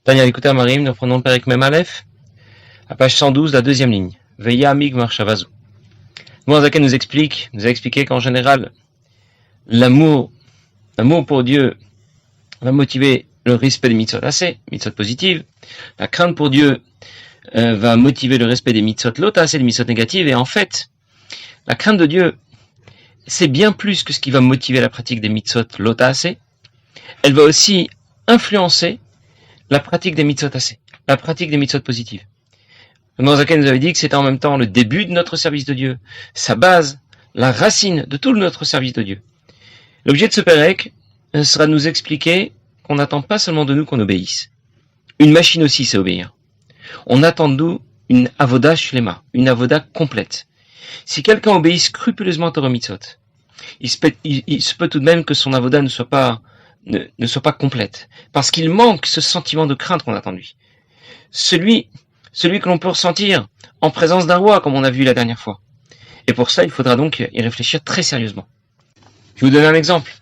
Tania, écoutez Marim, nous prenons le Perek Mem Aleph, à page 112, la deuxième ligne. Veya Amig Marshavazu. Zaken nous a expliqué qu'en général, l'amour pour Dieu va motiver le respect des mitzvot assez, mitzvot positives. La crainte pour Dieu va motiver le respect des mitzvot lot assez, des mitzvot négatives. Et en fait, la crainte de Dieu, c'est bien plus que ce qui va motiver la pratique des mitzvot lot assez. Elle va aussi influencer la pratique des mitzvot assez, la pratique des mitzvot positives. Le Zaken nous avait dit que c'était en même temps le début de notre service de Dieu, sa base, la racine de tout notre service de Dieu. L'objet de ce Perek sera de nous expliquer qu'on n'attend pas seulement de nous qu'on obéisse. Une machine aussi sait obéir. On attend de nous une avoda shlema, une avoda complète. Si quelqu'un obéit scrupuleusement à Torah Mitzvot, il se peut tout de même que son avoda ne soit pas complète, parce qu'il manque ce sentiment de crainte qu'on attend de lui. Celui que l'on peut ressentir en présence d'un roi, comme on a vu la dernière fois. Et pour ça, il faudra donc y réfléchir très sérieusement. Je vais vous donner un exemple.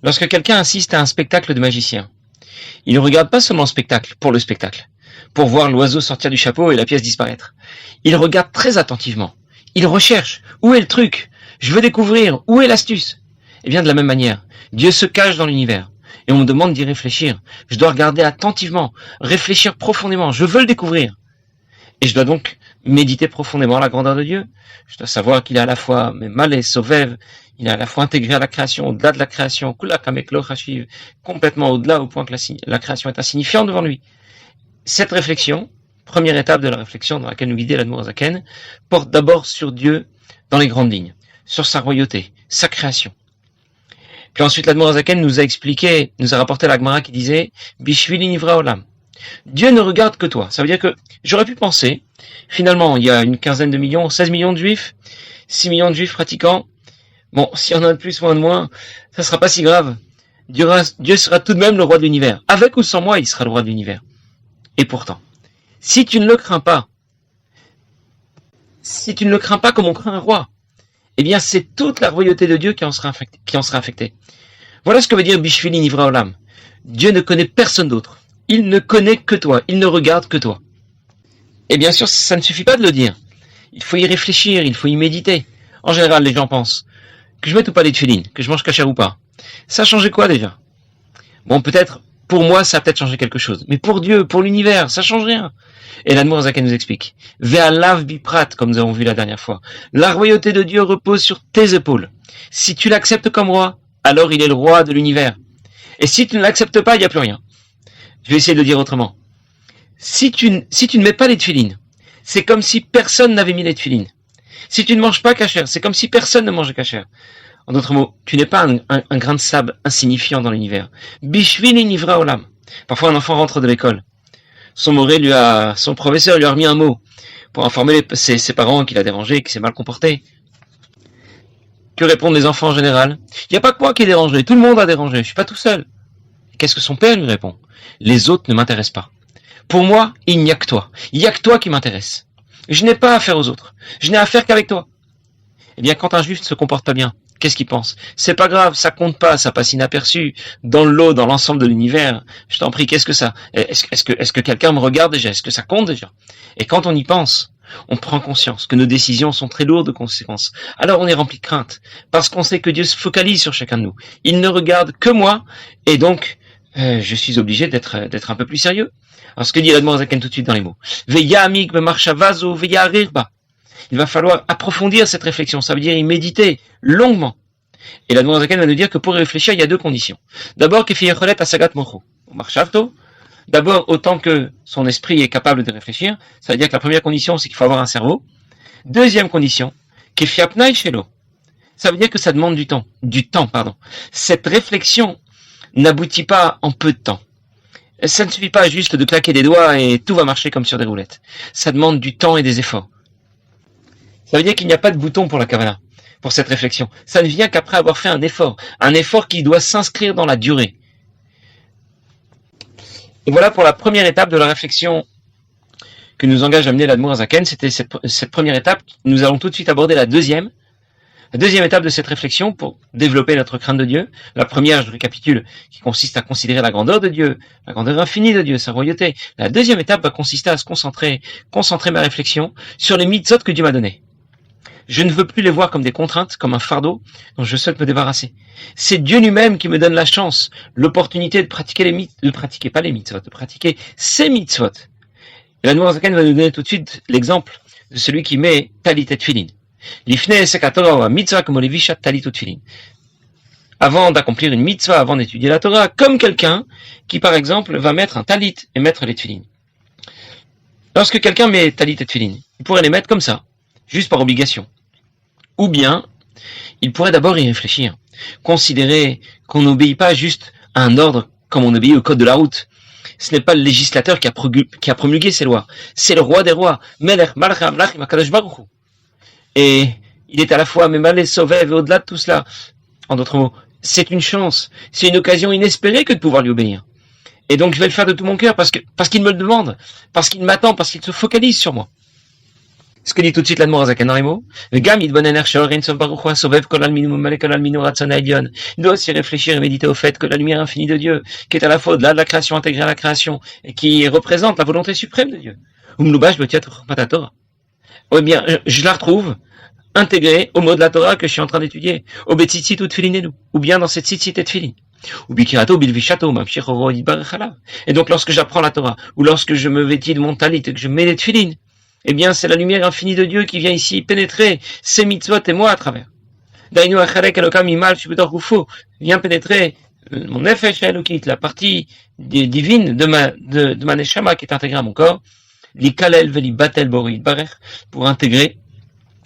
Lorsque quelqu'un assiste à un spectacle de magicien, il ne regarde pas seulement le spectacle, pour voir l'oiseau sortir du chapeau et la pièce disparaître. Il regarde très attentivement. Il recherche. Où est le truc ? Je veux découvrir. Où est l'astuce ? Et bien de la même manière, Dieu se cache dans l'univers. Et on me demande d'y réfléchir. Je dois regarder attentivement, réfléchir profondément. Je veux le découvrir. Et je dois donc méditer profondément la grandeur de Dieu. Je dois savoir qu'il est à la fois malé, sovev, il est à la fois intégré à la création, au-delà de la création, complètement au-delà, au point que la création est insignifiante devant lui. Cette réflexion, première étape de la réflexion dans laquelle nous guidait l'Admour Zaken, porte d'abord sur Dieu dans les grandes lignes, sur sa royauté, sa création. Puis ensuite l'Admour Zaken nous a rapporté la Gemara qui disait Bishvili nivra olam. Dieu ne regarde que toi. Ça veut dire que j'aurais pu penser, finalement, il y a une quinzaine de millions, 16 millions de juifs, 6 millions de juifs pratiquants. Bon, s'il y en a de plus ou un de moins, ça sera pas si grave. Dieu sera tout de même le roi de l'univers. Avec ou sans moi, il sera le roi de l'univers. Et pourtant, si tu ne le crains pas comme on craint un roi, eh bien, c'est toute la royauté de Dieu qui en sera affectée. Voilà ce que veut dire Bishvili Nivra Olam. Dieu ne connaît personne d'autre. Il ne connaît que toi. Il ne regarde que toi. Et bien sûr, ça ne suffit pas de le dire. Il faut y réfléchir, il faut y méditer. En général, les gens pensent que je mette ou pas les tefilines, que je mange kasher ou pas. Ça a changé quoi déjà ? Bon, peut-être, pour moi, ça a peut-être changé quelque chose. Mais pour Dieu, pour l'univers, ça change rien. Et l'Admour Zaken nous explique. Ve'alav biprat, comme nous avons vu la dernière fois. La royauté de Dieu repose sur tes épaules. Si tu l'acceptes comme roi, alors il est le roi de l'univers. Et si tu ne l'acceptes pas, il n'y a plus rien. Je vais essayer de le dire autrement. Si tu ne mets pas les tefilines, c'est comme si personne n'avait mis les tefilines. Si tu ne manges pas kasher, c'est comme si personne ne mangeait kasher. En d'autres mots, tu n'es pas un grain de sable insignifiant dans l'univers. Bishvili nivra olam. Parfois, un enfant rentre de l'école. Son professeur lui a remis un mot pour informer ses parents qu'il a dérangé, qu'il s'est mal comporté. Que répondent les enfants en général ? Il n'y a pas que moi qui ai dérangé, tout le monde a dérangé, je suis pas tout seul. Qu'est-ce que son père lui répond ? Les autres ne m'intéressent pas. Pour moi, il n'y a que toi. Il n'y a que toi qui m'intéresse. Je n'ai pas affaire aux autres. Je n'ai affaire qu'avec toi. Eh bien, quand un juif ne se comporte pas bien, qu'est-ce qu'il pense ? C'est pas grave, ça compte pas, ça passe inaperçu. Dans le lot, dans l'ensemble de l'univers, je t'en prie, qu'est-ce que ça ? Est-ce que quelqu'un me regarde déjà ? Est-ce que ça compte déjà ? Et quand on y pense, on prend conscience que nos décisions sont très lourdes de conséquences. Alors on est rempli de crainte, parce qu'on sait que Dieu se focalise sur chacun de nous. Il ne regarde que moi, et donc je suis obligé d'être un peu plus sérieux. Alors ce que dit l'Admour Zaken tout de suite dans les mots. Veya amig b'marshavazo veya arirba. Il va falloir approfondir cette réflexion, ça veut dire y méditer longuement. Et l'Admour Zaken va nous dire que pour y réfléchir, il y a deux conditions. D'abord, kefiyecholet asagat mocho. Marshavto. D'abord, autant que son esprit est capable de réfléchir, ça veut dire que la première condition, c'est qu'il faut avoir un cerveau. Deuxième condition, kefiapnai shelo. Ça veut dire que ça demande du temps. Cette réflexion n'aboutit pas en peu de temps. Ça ne suffit pas juste de claquer des doigts et tout va marcher comme sur des roulettes. Ça demande du temps et des efforts. Ça veut dire qu'il n'y a pas de bouton pour la kavana, pour cette réflexion. Ça ne vient qu'après avoir fait un effort qui doit s'inscrire dans la durée. Et voilà pour la première étape de la réflexion que nous engage à mener l'Admour Zaken. C'était cette première étape. Nous allons tout de suite aborder la deuxième, La deuxième étape de cette réflexion pour développer notre crainte de Dieu, la première, je récapitule, qui consiste à considérer la grandeur de Dieu, la grandeur infinie de Dieu, sa royauté. La deuxième étape va consister à se concentrer ma réflexion sur les mitzvot que Dieu m'a donnés. Je ne veux plus les voir comme des contraintes, comme un fardeau dont je souhaite me débarrasser. C'est Dieu lui-même qui me donne la chance, l'opportunité de pratiquer de pratiquer ces mitzvot. Et la Nouvelle Zaken va nous donner tout de suite l'exemple de celui qui met talit et tfilin. Avant d'accomplir une mitzvah, avant d'étudier la Torah, comme quelqu'un qui, par exemple, va mettre un talit et mettre les tfilin. Lorsque quelqu'un met talit et tfilin, il pourrait les mettre comme ça, juste par obligation. Ou bien, il pourrait d'abord y réfléchir, considérer qu'on n'obéit pas juste à un ordre comme on obéit au code de la route. Ce n'est pas le législateur qui a promulgué ces lois, c'est le roi des rois, Melech Malach Amlachim HaKadosh Baruch Hu. Et il est à la fois Memalé, Sovev et au-delà de tout cela. En d'autres mots, c'est une chance, c'est une occasion inespérée que de pouvoir lui obéir. Et donc je vais le faire de tout mon cœur parce qu'il me le demande, parce qu'il m'attend, parce qu'il se focalise sur moi. Ce que dit tout de suite l'Admor Zaken Arimo, il doit aussi réfléchir et méditer au fait que la lumière infinie de Dieu, qui est à la fois au-delà de la création, intégrée à la création, et qui représente la volonté suprême de Dieu. Eh bien, je la retrouve intégrée au mot de la Torah que je suis en train d'étudier, au Betzitzit ou Tfilinenu, ou bien dans cette Tzitzit et Tfilin. Et donc lorsque j'apprends la Torah, ou lorsque je me vêtis de mon talit et que je mets les Tfilin, eh bien c'est la lumière infinie de Dieu qui vient ici pénétrer ses mitzvot et moi à travers. Vient pénétrer mon nefesh elokit, la partie divine de ma neshama qui est intégrée à mon corps, li kalel veli batel boro yitbarech, pour intégrer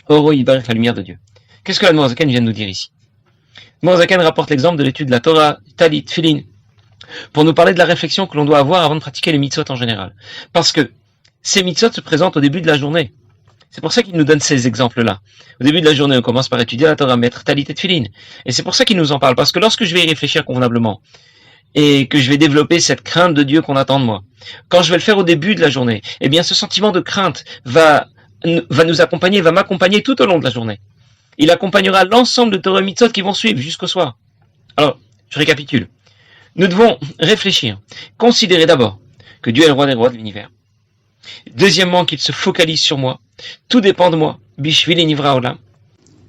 oro yitbarech, la lumière de Dieu. Qu'est-ce que l'Admor Zaken vient de nous dire ici? L'Admor Zaken rapporte l'exemple de l'étude de la Torah, talit, tfilin, pour nous parler de la réflexion que l'on doit avoir avant de pratiquer les mitzvot en général. Parce que ces mitzvot se présentent au début de la journée. C'est pour ça qu'il nous donne ces exemples-là. Au début de la journée, on commence par étudier la Torah, mettre talit et tfilin. Et c'est pour ça qu'il nous en parle. Parce que lorsque je vais y réfléchir convenablement, et que je vais développer cette crainte de Dieu qu'on attend de moi, quand je vais le faire au début de la journée, eh bien ce sentiment de crainte va nous accompagner, va m'accompagner tout au long de la journée. Il accompagnera l'ensemble de Torah mitzvot qui vont suivre jusqu'au soir. Alors, je récapitule. Nous devons réfléchir, considérer d'abord que Dieu est le roi des rois de l'univers. Deuxièmement, qu'il se focalise sur moi. Tout dépend de moi. Bishvili nivra olam.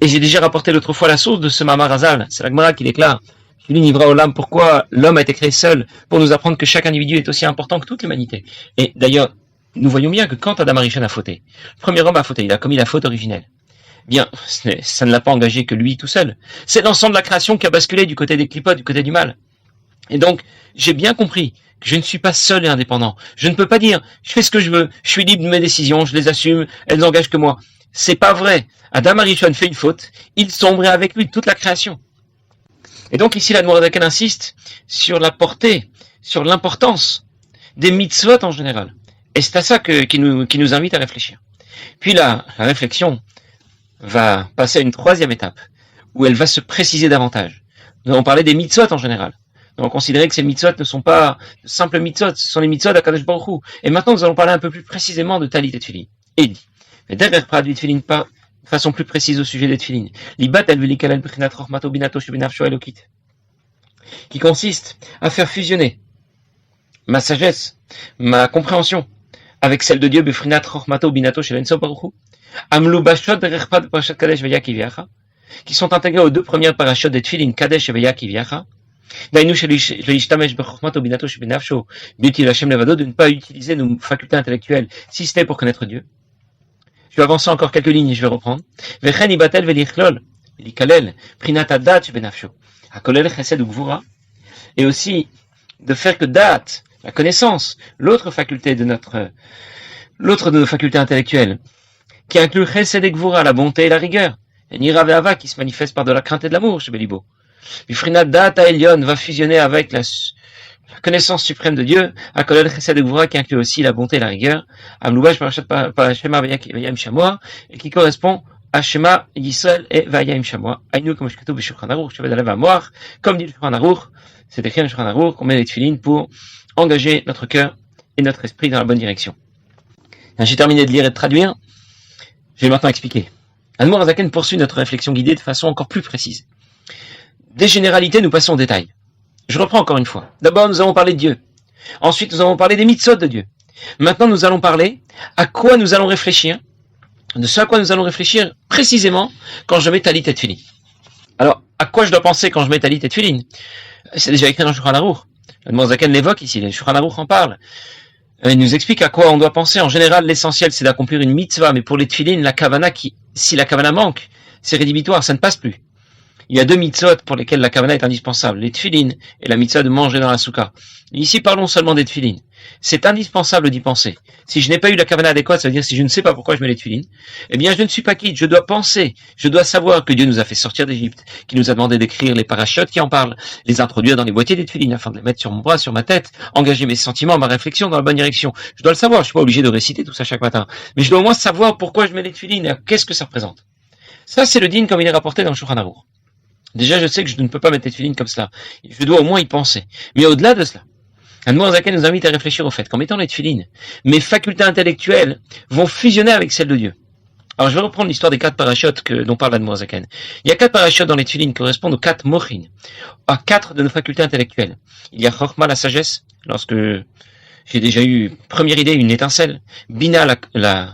Et j'ai déjà rapporté l'autre fois la source de ce Mamar Hazal. C'est la Gemara qui déclare. Bishvili nivra olam. Pourquoi l'homme a été créé seul? Pour nous apprendre que chaque individu est aussi important que toute l'humanité. Et d'ailleurs, nous voyons bien que quand Adam Arishon a fauté, le premier homme a fauté, il a commis la faute originelle. Bien, ça ne l'a pas engagé que lui tout seul. C'est l'ensemble de la création qui a basculé du côté des clipotes, du côté du mal. Et donc, j'ai bien compris que je ne suis pas seul et indépendant. Je ne peux pas dire, je fais ce que je veux, je suis libre de mes décisions, je les assume, elles n'engagent que moi. C'est pas vrai. Adam Arishon fait une faute, il sombre avec lui toute la création. Et donc ici, l'Admor Zaken insiste sur la portée, sur l'importance des mitzvot en général. Et c'est à ça qui nous invite à réfléchir. Puis là, la réflexion va passer à une troisième étape, où elle va se préciser davantage. Nous allons parler des mitzvot en général. Nous allons considérer que ces mitzvot ne sont pas de simples mitzvot, ce sont les mitzvot d'Akadosh Baruch Hu. Et maintenant, nous allons parler un peu plus précisément de talit et tfilin. Et il dit, mais derrière traduit tfilin pas de façon plus précise au sujet des tfilin. Libat el velikalel b'chinat rochmato binato shebinafsho elokit, qui consiste à faire fusionner ma sagesse, ma compréhension, avec celle de Dieu, b'chinat rochmato binato shelenso Baruch Hu, amlu bashot berechpad parashat kadesh veya kiviacha, qui sont intégrés aux deux premières parashot des tfilin kadesh veya kiviacha. De ne pas utiliser nos facultés intellectuelles, si ce n'est pour connaître Dieu. Je vais avancer encore quelques lignes et je vais reprendre. Et aussi de faire que dat, la connaissance, l'autre de nos facultés intellectuelles, qui inclut chesed et gvura, la bonté et la rigueur, et nira ve'ava, qui se manifeste par de la crainte et de l'amour chez Bélibo. Bifrinat Data Elion va fusionner avec la connaissance suprême de Dieu, Akolel Chesed et Gvura, qui inclut aussi la bonté et la rigueur, Amloubash Parashat Shema Vayam Shamoa, et qui correspond à Shema Yisrael et Vayam Shamoa. Aïnou comme Shkatou B'Shulchan Aruch, Shevet Alev Amoar, comme dit le Shulchan Aruch, c'est écrit dans le Shulchan Aruch, qu'on met les tefilines pour engager notre cœur et notre esprit dans la bonne direction. J'ai terminé de lire et de traduire, je vais maintenant expliquer. L'Admour Azaken poursuit notre réflexion guidée de façon encore plus précise. Des généralités, nous passons aux détails. Je reprends encore une fois. D'abord, nous avons parlé de Dieu. Ensuite, nous avons parlé des mitzvot de Dieu. Maintenant, nous allons parler à quoi nous allons réfléchir, de ce à quoi nous allons réfléchir précisément quand je mets talit et tefillin. Alors, à quoi je dois penser quand je mets talit et tefillin? C'est déjà écrit dans le Shulchan Aruch. L'Admour Azaken l'évoque ici, le Shulchan Aruch en parle. Il nous explique à quoi on doit penser. En général, l'essentiel, c'est d'accomplir une mitzvah, mais pour les tefillin, la kavana, si la kavana manque, c'est rédhibitoire, ça ne passe plus. Il y a deux mitzvot pour lesquels la kavana est indispensable, les tefillin et la mitzvah de manger dans la souka. Ici, parlons seulement des tefillin. C'est indispensable d'y penser. Si je n'ai pas eu la kavana adéquate, ça veut dire si je ne sais pas pourquoi je mets les tefillin, eh bien, je ne suis pas quitte, je dois penser, je dois savoir que Dieu nous a fait sortir d'Égypte, qu'il nous a demandé d'écrire les parachutes qui en parlent, les introduire dans les boîtiers des tefillin afin de les mettre sur mon bras, sur ma tête, engager mes sentiments, ma réflexion dans la bonne direction. Je dois le savoir, je suis pas obligé de réciter tout ça chaque matin. Mais je dois au moins savoir pourquoi je mets les tefillin et qu'est-ce que ça représente. Ça, c'est le din comme il est rapporté dans le Shulchan Aruch. Déjà, je sais que je ne peux pas mettre les tefillin comme cela. Je dois au moins y penser. Mais au-delà de cela, l'Admour Azaken nous invite à réfléchir au fait qu'en mettant les tefillin, mes facultés intellectuelles vont fusionner avec celles de Dieu. Alors, je vais reprendre l'histoire des 4 parachutes dont parle l'Admour Azaken. Il y a 4 parachutes dans les tefillin qui correspondent aux 4 mochin, à 4 de nos facultés intellectuelles. Il y a Chokhmah, la sagesse, lorsque j'ai déjà eu première idée, une étincelle. Bina,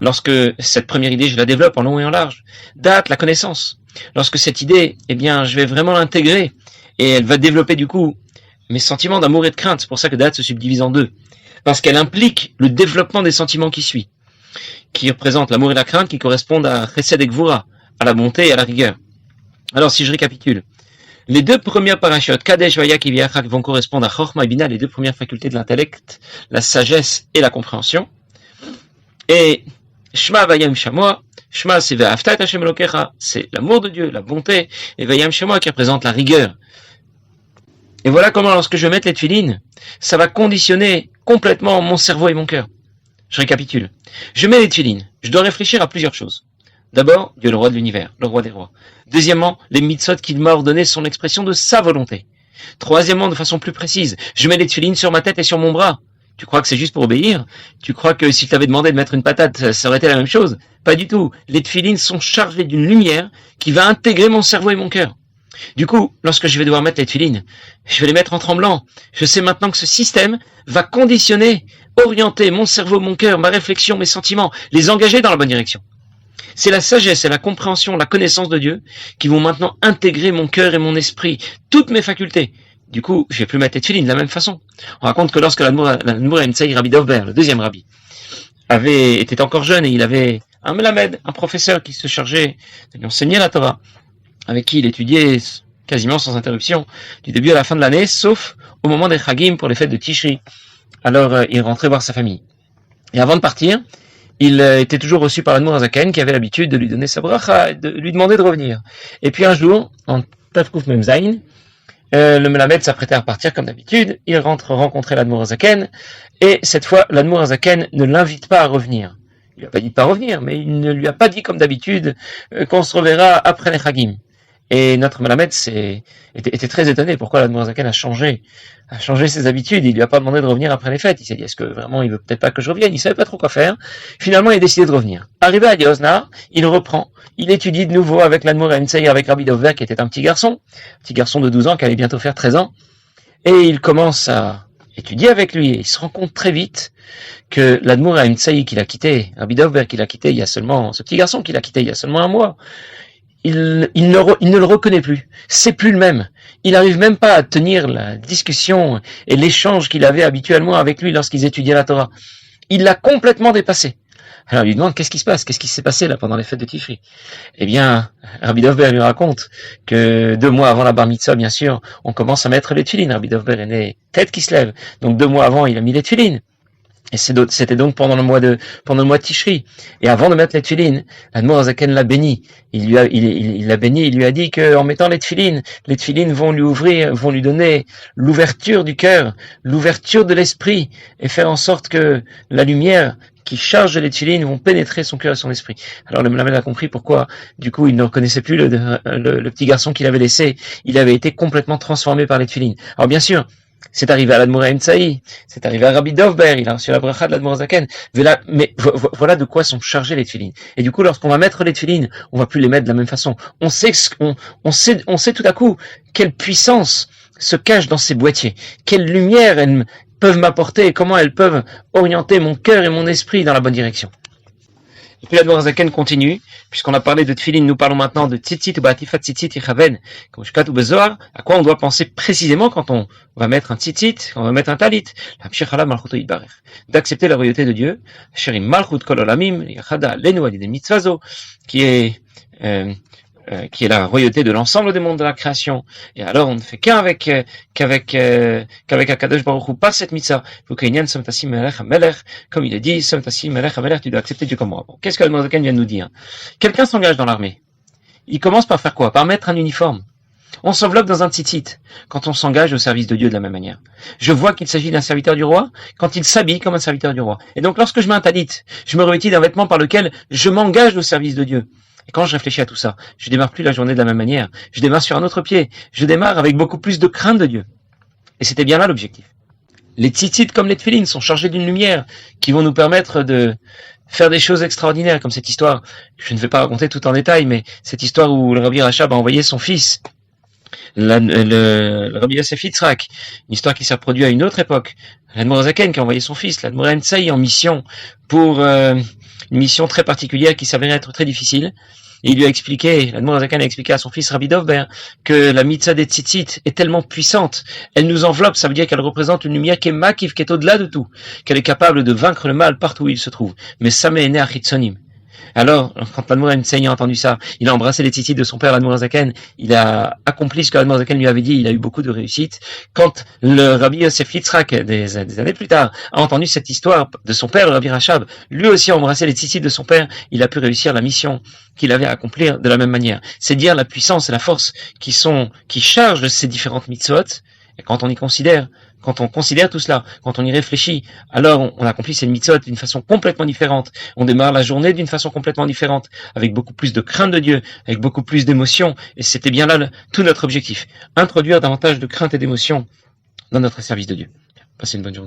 lorsque cette première idée, je la développe en long et en large. Dat, la connaissance. Lorsque cette idée, eh bien, je vais vraiment l'intégrer et elle va développer du coup mes sentiments d'amour et de crainte. C'est pour ça que Dat se subdivise en 2. Parce qu'elle implique le développement des sentiments qui représentent l'amour et la crainte, qui correspondent à Chesed et Gvura, à la bonté et à la rigueur. Alors, si je récapitule. Les 2 premières parachutes, Kadesh, Vayak et Viachak, vont correspondre à Chokhmah et Bina, les 2 premières facultés de l'intellect, la sagesse et la compréhension. Et Shema Vayam Shamoa, Shema c'est Ve'afta et Hashem Elokecha, c'est l'amour de Dieu, la bonté, et Vayam Shamoa qui représente la rigueur. Et voilà comment, lorsque je vais mettre les tefillin, ça va conditionner complètement mon cerveau et mon cœur. Je récapitule. Je mets les tefillin, je dois réfléchir à plusieurs choses. D'abord, Dieu le roi de l'univers, le roi des rois. Deuxièmement, les mitzvot qu'il m'a ordonnés sont l'expression de sa volonté. Troisièmement, de façon plus précise, je mets les tefillin sur ma tête et sur mon bras. Tu crois que c'est juste pour obéir? Tu crois que si je t'avais demandé de mettre une patate, ça aurait été la même chose? Pas du tout. Les tefillin sont chargés d'une lumière qui va intégrer mon cerveau et mon cœur. Du coup, lorsque je vais devoir mettre les tefillin, je vais les mettre en tremblant. Je sais maintenant que ce système va conditionner, orienter mon cerveau, mon cœur, ma réflexion, mes sentiments, les engager dans la bonne direction. C'est la sagesse et la compréhension, la connaissance de Dieu qui vont maintenant intégrer mon cœur et mon esprit, toutes mes facultés. Du coup, je vais plus mettre les tefillin de la même façon. On raconte que lorsque l'Admour Emtsai, Rabbi Dovber, le deuxième rabbi, était encore jeune et il avait un melamed, un professeur qui se chargeait de lui enseigner la Torah, avec qui il étudiait quasiment sans interruption du début à la fin de l'année, sauf au moment des Chagim pour les fêtes de Tishri. Alors il rentrait voir sa famille. Et avant de partir, il était toujours reçu par l'Admour Azaken qui avait l'habitude de lui donner sa bracha et de lui demander de revenir. Et puis un jour, en Tavkuf Mem Zayin, le Melamed s'apprêtait à repartir comme d'habitude. Il rentre rencontrer l'Admour Azaken et cette fois, l'Admour Azaken ne l'invite pas à revenir. Il lui a pas dit de pas revenir, mais il ne lui a pas dit comme d'habitude qu'on se reverra après les Chagim. Et notre Melamed était très étonné pourquoi l'Admour Azaken a changé ses habitudes. Il lui a pas demandé de revenir après les fêtes. Il s'est dit, est-ce que vraiment il veut peut-être pas que je revienne? Il savait pas trop quoi faire. Finalement, il a décidé de revenir. Arrivé à Diosnar, il reprend. Il étudie de nouveau avec l'Admour Emtsai, avec Rabbi Dovber, qui était un petit garçon de 12 ans, qui allait bientôt faire 13 ans. Et il commence à étudier avec lui. Et il se rend compte très vite que l'Admour Emtsai qu'il a quitté, Rabbi Dovber qu'il a quitté ce petit garçon qu'il a quitté il y a seulement un mois, il ne le reconnaît plus. C'est plus le même. Il n'arrive même pas à tenir la discussion et l'échange qu'il avait habituellement avec lui lorsqu'ils étudiaient la Torah. Il l'a complètement dépassé. Alors il lui demande qu'est-ce qui se passe, qu'est-ce qui s'est passé là pendant les fêtes de Tishri. Eh bien, Rabbi Dovber lui raconte que 2 mois avant la bar mitzvah, bien sûr, on commence à mettre les tefillin. Rabbi Dovber est né tête qui se lève. Donc 2 mois avant, il a mis les tefillin. Et c'était donc pendant le mois de Tishri. Et avant de mettre les tefillin, l'Admour Azaken l'a béni. Il l'a béni, il lui a dit qu'en mettant les tefillin vont lui donner l'ouverture du cœur, l'ouverture de l'esprit, et faire en sorte que la lumière qui charge les tefillin vont pénétrer son cœur et son esprit. Alors le Melamed a compris pourquoi, du coup, il ne reconnaissait plus le petit garçon qu'il avait laissé. Il avait été complètement transformé par les tefillin. Alors bien sûr, C'est arrivé à l'Admour Emtsaï, c'est arrivé à Rabbi Dovber, il a reçu la bracha de l'Admour Zaken. Mais voilà de quoi sont chargés les tefilines. Et du coup, lorsqu'on va mettre les tefilines, on va plus les mettre de la même façon. On sait tout à coup quelle puissance se cache dans ces boîtiers, quelle lumière elles peuvent m'apporter et comment elles peuvent orienter mon cœur et mon esprit dans la bonne direction. Et puis l'Admour Zaken continue, puisqu'on a parlé de tefilin, nous parlons maintenant de tzitzit ou ba'atifat tzitzit ichaven, comme bezoar, à quoi on doit penser précisément quand on va mettre un tzitzit, quand on va mettre un talit, d'accepter la royauté de Dieu, sherim malchut kol olamim, yachada lenu alidei mitzvazo, qui est la royauté de l'ensemble des mondes de la création. Et alors, on ne fait qu'avec Akadosh Baruch Hu par cette mitzvah. Comme il est dit, tu dois accepter Dieu comme moi. Bon, qu'est-ce que l'Admour Zaken vient de nous dire? Quelqu'un s'engage dans l'armée. Il commence par faire quoi? Par mettre un uniforme. On s'enveloppe dans un tzitzit quand on s'engage au service de Dieu de la même manière. Je vois qu'il s'agit d'un serviteur du roi quand il s'habille comme un serviteur du roi. Et donc, lorsque je mets un talit, je me revêtis d'un vêtement par lequel je m'engage au service de Dieu. Et quand je réfléchis à tout ça, je démarre plus la journée de la même manière. Je démarre sur un autre pied. Je démarre avec beaucoup plus de crainte de Dieu. Et c'était bien là l'objectif. Les tzitzit comme les tefilin sont chargés d'une lumière qui vont nous permettre de faire des choses extraordinaires, comme cette histoire. Je ne vais pas raconter tout en détail, mais cette histoire où le Rabbi Rachab a envoyé son fils, le Rabbi Yosef Yitzhak, une histoire qui s'est reproduite à une autre époque. L'Admour Zaken qui a envoyé son fils, l'Admour Emtsaï en mission pour une mission très particulière qui s'avérait être très difficile. Et il lui a expliqué, l'Admour Zaken a expliqué à son fils Rabbi Dovber que la mitzvah des tzitzit est tellement puissante, elle nous enveloppe, ça veut dire qu'elle représente une lumière qui est makif, qui est au-delà de tout, qu'elle est capable de vaincre le mal partout où il se trouve. Mais sameh ene achitzonim. Alors, quand l'Admour Emtsaï a entendu ça, il a embrassé les tzitzit de son père, l'Admour Zaken, il a accompli ce que l'Admour Zaken lui avait dit, il a eu beaucoup de réussite. Quand le Rabbi Yosef Yitzhak, des années plus tard, a entendu cette histoire de son père, le Rabbi Rachab, lui aussi a embrassé les tzitzit de son père, il a pu réussir la mission qu'il avait à accomplir de la même manière. C'est dire la puissance et la force qui chargent ces différentes mitzvot, et quand on considère tout cela, quand on y réfléchit, alors on accomplit ces mitzvot d'une façon complètement différente. On démarre la journée d'une façon complètement différente, avec beaucoup plus de crainte de Dieu, avec beaucoup plus d'émotion. Et c'était bien là tout notre objectif. Introduire davantage de crainte et d'émotion dans notre service de Dieu. Passez une bonne journée.